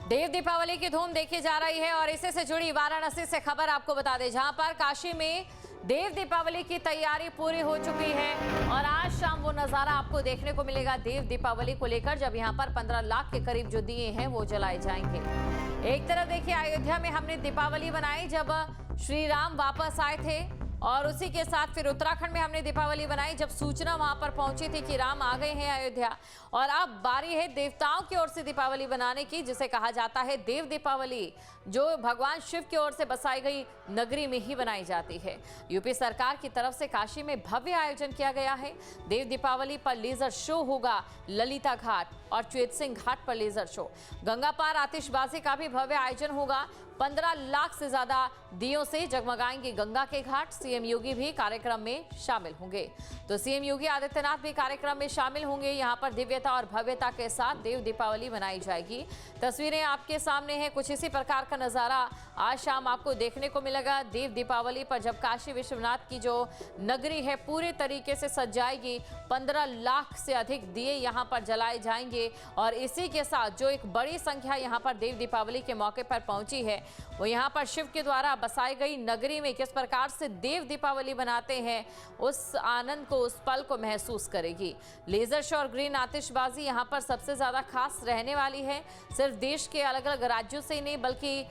देव दीपावली की धूम देखी जा रही है और इसी से जुड़ी वाराणसी से खबर आपको बता दें, जहां पर काशी में देव दीपावली की तैयारी पूरी हो चुकी है और आज शाम वो नजारा आपको देखने को मिलेगा देव दीपावली को लेकर, जब यहां पर 15 लाख के करीब जो दिए हैं वो जलाए जाएंगे। एक तरफ देखिए, अयोध्या में हमने दीपावली बनाई जब श्री राम वापस आए थे और उसी के साथ फिर उत्तराखंड में हमने दीपावली बनाई जब सूचना वहां पर पहुंची थी कि राम आ गए हैं अयोध्या। और अब बारी है देवताओं की ओर से दीपावली बनाने की, जिसे कहा जाता है देव दीपावली, जो भगवान शिव की ओर से बसाई गई नगरी में ही बनाई जाती है। यूपी सरकार की तरफ से काशी में भव्य आयोजन किया गया है। देव दीपावली पर लेजर शो होगा ललिता घाट और चेत सिंह घाट पर लेजर शो। गंगा पार आतिशबाजी का भी भव्य आयोजन होगा। 15 लाख से ज्यादा दियों से जगमगाएंगे गंगा के घाट। सीएम योगी भी कार्यक्रम में शामिल होंगे। तो सीएम योगी आदित्यनाथ भी कार्यक्रम में शामिल होंगे। यहां पर दिव्यता और भव्यता के साथ देव दीपावली मनाई जाएगी। तस्वीरें आपके सामने हैं, कुछ इसी प्रकार का नजारा आज शाम आपको देखने को मिलेगा देव दीपावली पर, जब काशी विश्वनाथ की जो नगरी है पूरे तरीके से सज जाएगी। 15 लाख से अधिक दिए यहां पर जलाए जाएंगे और इसी के साथ जो एक बड़ी संख्या यहां पर देव दीपावली के मौके पर पहुंची है, वो यहां पर शिव के द्वारा बसाई गई नगरी में किस प्रकार से देव दीपावली बनाते हैं उस आनंद को, उस पल को महसूस करेगी। लेजर शो और ग्रीन आतिशबाजी यहां पर सबसे ज्यादा खास रहने वाली है। सिर्फ देश के अलग अलग राज्यों से ही नहीं बल्कि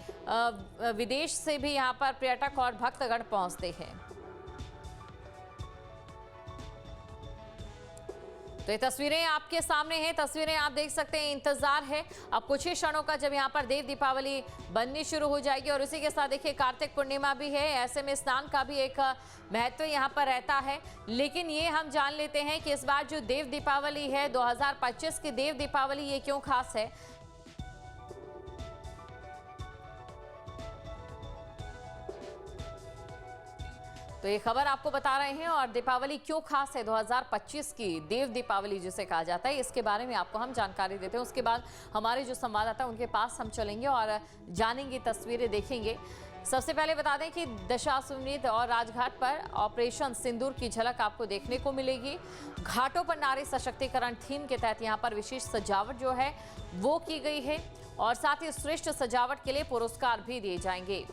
विदेश से भी यहां पर पर्यटक और भक्तगण पहुंचते हैं। तो ये तस्वीरें आपके सामने हैं, तस्वीरें आप देख सकते हैं। इंतजार है अब कुछ ही क्षणों का जब यहाँ पर देव दीपावली बननी शुरू हो जाएगी। और इसी के साथ देखिए कार्तिक पूर्णिमा भी है, ऐसे में स्नान का भी एक महत्व यहाँ पर रहता है। लेकिन ये हम जान लेते हैं कि इस बार जो देव दीपावली है 2025 की देव दीपावली, ये क्यों खास है। तो ये खबर आपको बता रहे हैं और दीपावली क्यों खास है 2025 की देव दीपावली जिसे कहा जाता है, इसके बारे में आपको हम जानकारी देते हैं। उसके बाद हमारे जो संवाददाता उनके पास हम चलेंगे और जानेंगे, तस्वीरें देखेंगे। सबसे पहले बता दें कि दशाश्वमेध और राजघाट पर ऑपरेशन सिंदूर की झलक आपको देखने को मिलेगी। घाटों पर नारी सशक्तिकरण थीम के तहत यहाँ पर विशेष सजावट जो है वो की गई है और साथ ही श्रेष्ठ सजावट के लिए पुरस्कार भी दिए जाएंगे।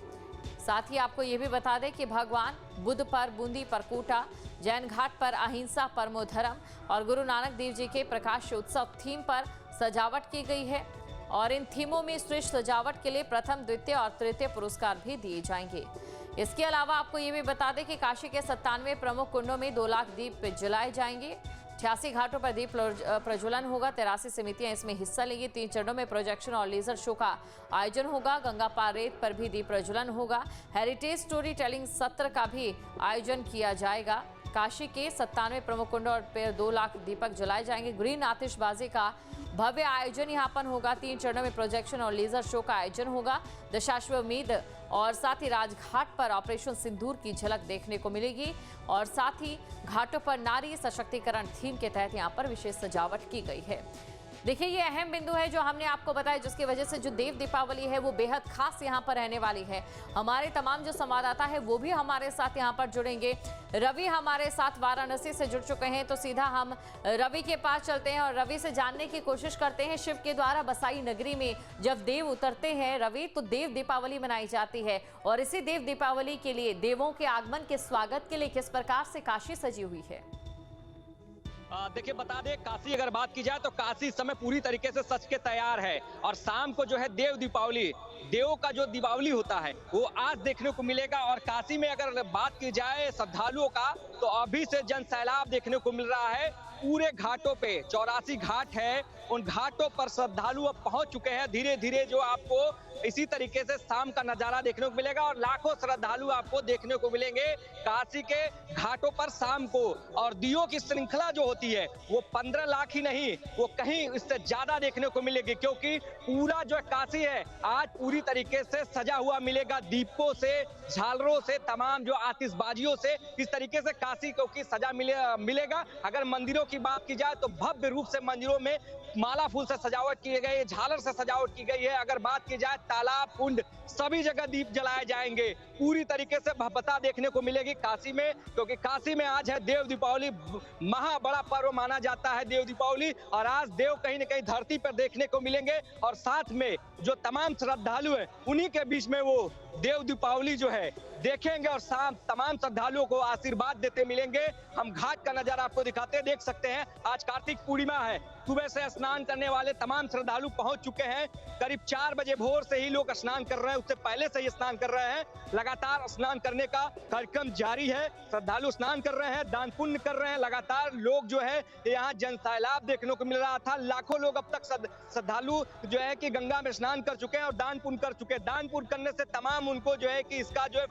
साथ ही आपको ये भी बता दें कि भगवान बुद्ध पर बूंदी पर कूटा, जैन घाट पर अहिंसा परमो धर्म और गुरु नानक देव जी के प्रकाश उत्सव थीम पर सजावट की गई है। और इन थीमों में श्रेष्ठ सजावट के लिए प्रथम, द्वितीय और तृतीय पुरस्कार भी दिए जाएंगे। इसके अलावा आपको ये भी बता दें कि काशी के 97 प्रमुख कुंडों में 2 लाख दीप जलाए जाएंगे। 86 घाटों पर दीप प्रज्वलन होगा। 83 समितियां इसमें हिस्सा लेंगी। 3 चरणों में प्रोजेक्शन और लेजर शो का आयोजन होगा। गंगा पार रेत पर भी दीप प्रज्वलन होगा। हेरिटेज स्टोरी टेलिंग सत्र का भी आयोजन किया जाएगा। काशी के 97 प्रमुख कुंडों पर 2 लाख दीपक जलाए जाएंगे। ग्रीन आतिशबाजी का भव्य आयोजन यहाँ पर होगा। 3 चरणों में प्रोजेक्शन और लेजर शो का आयोजन होगा। दशाश्वमेध और साथ ही राजघाट पर ऑपरेशन सिंदूर की झलक देखने को मिलेगी और साथ ही घाटों पर नारी सशक्तिकरण थीम के तहत यहाँ पर विशेष सजावट की गई है। देखिए, ये अहम बिंदु है जो हमने आपको बताया, जिसकी वजह से जो देव दीपावली है वो बेहद खास यहाँ पर रहने वाली है। हमारे तमाम जो संवाददाता है वो भी हमारे साथ यहाँ पर जुड़ेंगे। रवि हमारे साथ वाराणसी से जुड़ चुके हैं, तो सीधा हम रवि के पास चलते हैं और रवि से जानने की कोशिश करते हैं, शिव के द्वारा बसाई नगरी में जब देव उतरते हैं रवि, तो देव दीपावली मनाई जाती है और इसी देव दीपावली के लिए, देवों के आगमन के स्वागत के लिए किस प्रकार से काशी सजी हुई है। देखिए, बता दें काशी अगर बात की जाए तो काशी इस समय पूरी तरीके से सज के तैयार है और शाम को जो है देव दीपावली, देवों का जो दीपावली होता है वो आज देखने को मिलेगा। और काशी में अगर बात की जाए श्रद्धालुओं का, तो अभी से जन सैलाब देखने को मिल रहा है। पूरे घाटों पे 84 घाट है, उन घाटों पर श्रद्धालु अब पहुंच चुके हैं। धीरे धीरे जो आपको इसी तरीके से शाम का नजारा देखने को मिलेगा और लाखों श्रद्धालु आपको देखने को मिलेंगे काशी के घाटों पर शाम को। और दियों की श्रृंखला जो होती है वो 15 लाख ही नहीं, वो कहीं इससे ज्यादा देखने को मिलेगी, क्योंकि पूरा जो काशी है आज पूरी तरीके से सजा हुआ मिलेगा। दीपों से, झालरों से, तमाम जो आतिशबाजियों से इस तरीके से काशी को की सजा मिलेगा। अगर मंदिरों की बात की जाए तो भव्य रूप से मंदिरों में माला फूल से सजावट की गई है, झालर से सजावट की गई है। अगर बात की जाए तालाब, कुंड, सभी जगह दीप जलाए जाएंगे। पूरी तरीके से भव्यता देखने को मिलेगी काशी में, क्योंकि काशी में आज है देव दीपावली। महा बड़ा पर्व माना जाता है देव दीपावली, और आज देव कहीं न कहीं धरती पर देखने को मिलेंगे। और साथ में जो तमाम श्रद्धालु हैं, उन्हीं के बीच में वो देव दीपावली जो है देखेंगे और शाम तमाम श्रद्धालुओं को आशीर्वाद देते मिलेंगे। हम घाट का नजारा आपको दिखाते हैं, देख सकते हैं। आज कार्तिक पूर्णिमा है, सुबह से स्नान करने वाले तमाम श्रद्धालु पहुंच चुके हैं। करीब 4 बजे भोर से ही लोग स्नान कर रहे हैं, उससे पहले से ही स्नान कर रहे हैं। लगातार स्नान करने का कार्यक्रम जारी है, श्रद्धालु स्नान कर रहे हैं, दान पुण्य कर रहे हैं। लगातार लोग जो है यहाँ जन सैलाब देखने को मिल रहा था। लाखों लोग अब तक श्रद्धालु जो है कि गंगा में स्नान कर चुके हैं और दान पुण्य कर चुके हैं। दान पुण्य करने से तमाम उनको जो है कि इसका जो है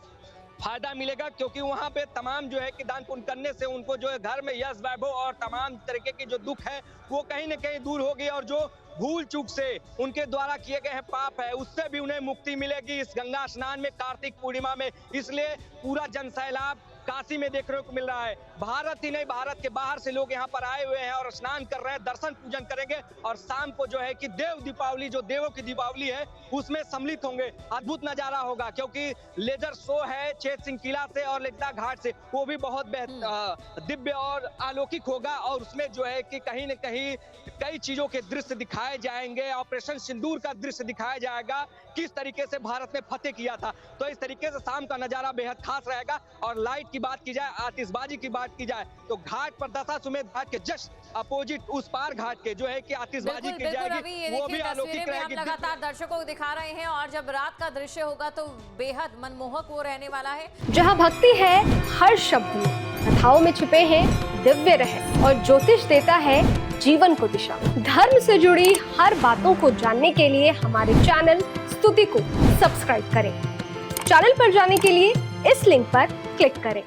फायदा मिलेगा, क्योंकि वहां पे तमाम जो है कि दान पुण्य करने से उनको जो है घर में यश वैभव और तमाम तरीके की जो दुख है वो कहीं न कहीं दूर होगी, और जो भूल चूक से उनके द्वारा किए गए हैं पाप है, उससे भी उन्हें मुक्ति मिलेगी इस गंगा स्नान में, कार्तिक पूर्णिमा में। इसलिए पूरा जन सैलाब काशी में देखने को मिल रहा है। भारत ही नहीं, भारत के बाहर से लोग यहाँ पर आए हुए हैं और स्नान कर रहे हैं, दर्शन पूजन करेंगे, और शाम को जो है कि देव दीपावली, जो देवों की दीपावली है, उसमें सम्मिलित होंगे। अद्भुत नजारा होगा, क्योंकि लेजर शो है चेत सिंह किला से और लेकदा घाट से, वो भी बहुत दिव्य और अलौकिक होगा। और उसमें जो है कि कहीं न कहीं कई चीजों के दृश्य दिखाए जाएंगे। ऑपरेशन सिंदूर का दृश्य दिखाया जाएगा, किस तरीके से भारत ने फतेह किया था। तो इस तरीके से शाम का नजारा बेहद खास रहेगा। और लाइट की बात की जाए, आतिशबाजी की बात की जाए, तो घाट पर दशाश्वमेध घाट के जस्ट अपोजिट उस पार घाट के जो है कि आतिशबाजी की जाएगी, वो भी अलौकिक रहेगी। लगातार दर्शकों को दिखा रहे हैं, और जब रात का दृश्य होगा तो बेहद मनमोहक वो रहने वाला है। जहाँ भक्ति है हर शब्द में, कथाओं में छुपे हैं दिव्य रहस्य, और ज्योतिष देता है जीवन को दिशा। धर्म से जुड़ी हर बातों को जानने के लिए हमारे चैनल स्तुति को सब्सक्राइब करें। चैनल पर जाने के लिए इस लिंक पर क्लिक करें।